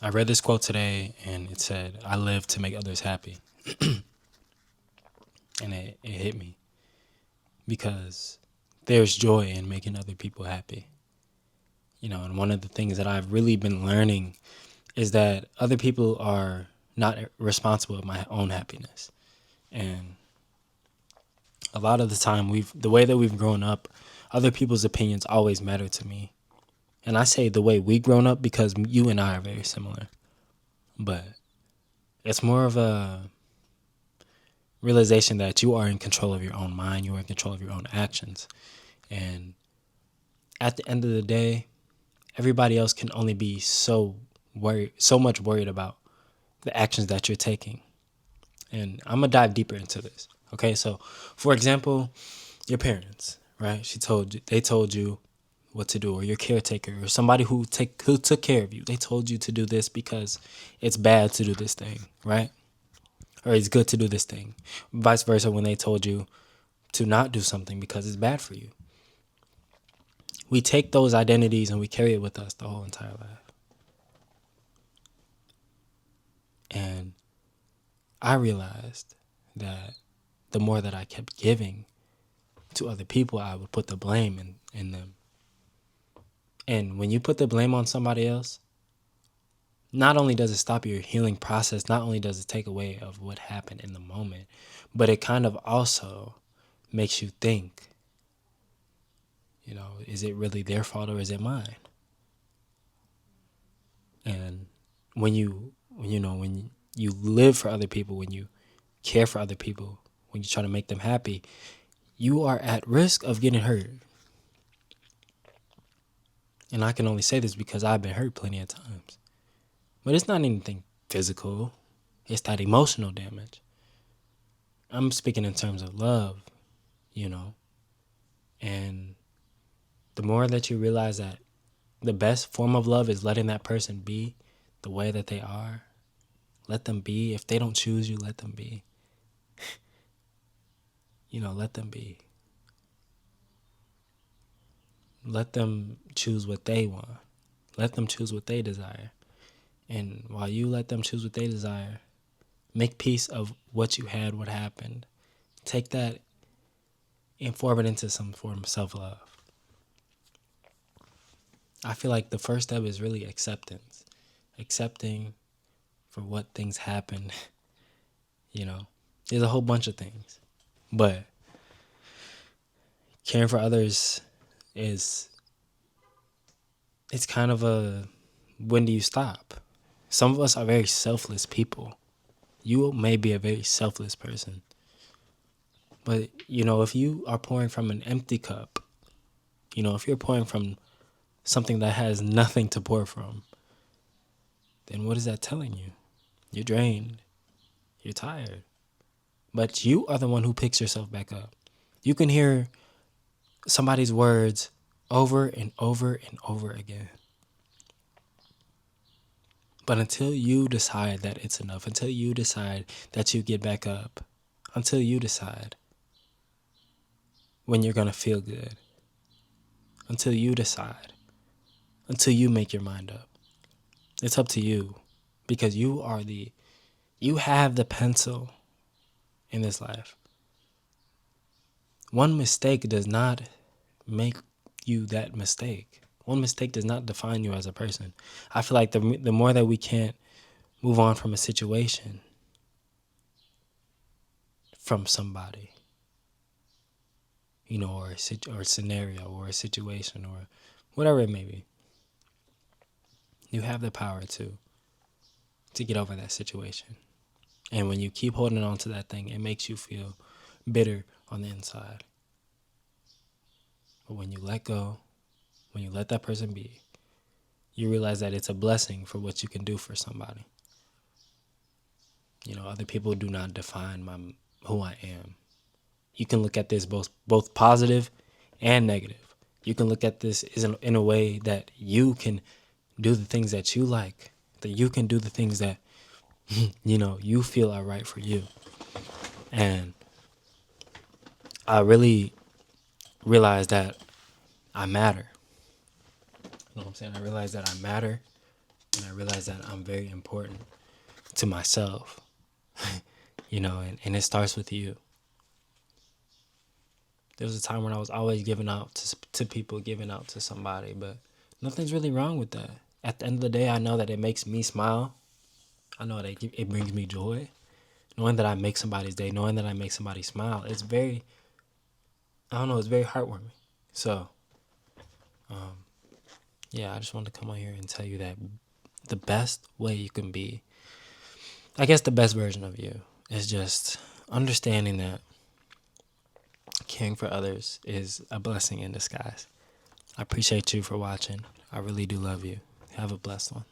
I read this quote today and it said, I live to make others happy. And it hit me because there's joy in making other people happy. And one of the things that I've really been learning is that other people are not responsible for my own happiness. And a lot of the time, the way that we've grown up, other people's opinions always matter to me. And I say the way we grown up because you and I are very similar. But it's more of a realization that you are in control of your own mind, you are in control of your own actions. And at the end of the day, everybody else can only be so much worried about the actions that you're taking. And I'm gonna dive deeper into this. Okay, so for example, your parents, right? They told you what to do, or your caretaker, or somebody who took care of you. They told you to do this because it's bad to do this thing, right? Or it's good to do this thing. Vice versa, when they told you to not do something because it's bad for you. We take those identities and we carry it with us the whole entire life. And I realized that the more that I kept giving to other people, I would put the blame in them. And when you put the blame on somebody else, not only does it stop your healing process, not only does it take away of what happened in the moment, but it kind of also makes you think, is it really their fault or is it mine? And when you live for other people, when you care for other people, when you try to make them happy, you are at risk of getting hurt. And I can only say this because I've been hurt plenty of times. But it's not anything physical. It's that emotional damage. I'm speaking in terms of love, you know. And the more that you realize that the best form of love is letting that person be the way that they are, let them be. If they don't choose you, let them be. Let them be. Let them choose what they want. Let them choose what they desire. And while you let them choose what they desire, make peace of what you had, what happened. Take that and form it into some form of self-love. I feel like the first step is really acceptance. Accepting for what things happen. There's a whole bunch of things. But caring for others is, it's kind of a, when do you stop? Some of us are very selfless people. You may be a very selfless person. But, if you are pouring from an empty cup, if you're pouring from something that has nothing to pour from, then what is that telling you? You're drained. You're tired. But you are the one who picks yourself back up. You can hear somebody's words over and over and over again. But until you decide that it's enough, until you decide that you get back up, until you decide when you're going to feel good, until you decide, until you make your mind up, it's up to you, because you have the pencil in this life. One mistake does not make you that mistake. One mistake does not define you as a person. I feel like the more that we can't move on from a situation, from somebody, or a scenario or a situation or whatever it may be, you have the power to get over that situation. And when you keep holding on to that thing, it makes you feel bitter on the inside. But when you let go, when you let that person be, you realize that it's a blessing for what you can do for somebody. Other people do not define who I am. You can look at this both positive and negative. You can look at this in a way that you can do the things that you like, that you can do the things that you feel are right for you. And I really realized that I matter. You know what I'm saying? I realized that I matter, And I realized that I'm very important to myself, and it starts with you. There was a time when I was always giving out to people, giving out to somebody, but nothing's really wrong with that. At the end of the day, I know that it makes me smile. I know that it brings me joy. Knowing that I make somebody's day, knowing that I make somebody smile, I don't know, it's very heartwarming. So, yeah, I just wanted to come on here and tell you that the best way you can be, I guess the best version of you, is just understanding that caring for others is a blessing in disguise. I appreciate you for watching. I really do love you. Have a blessed one.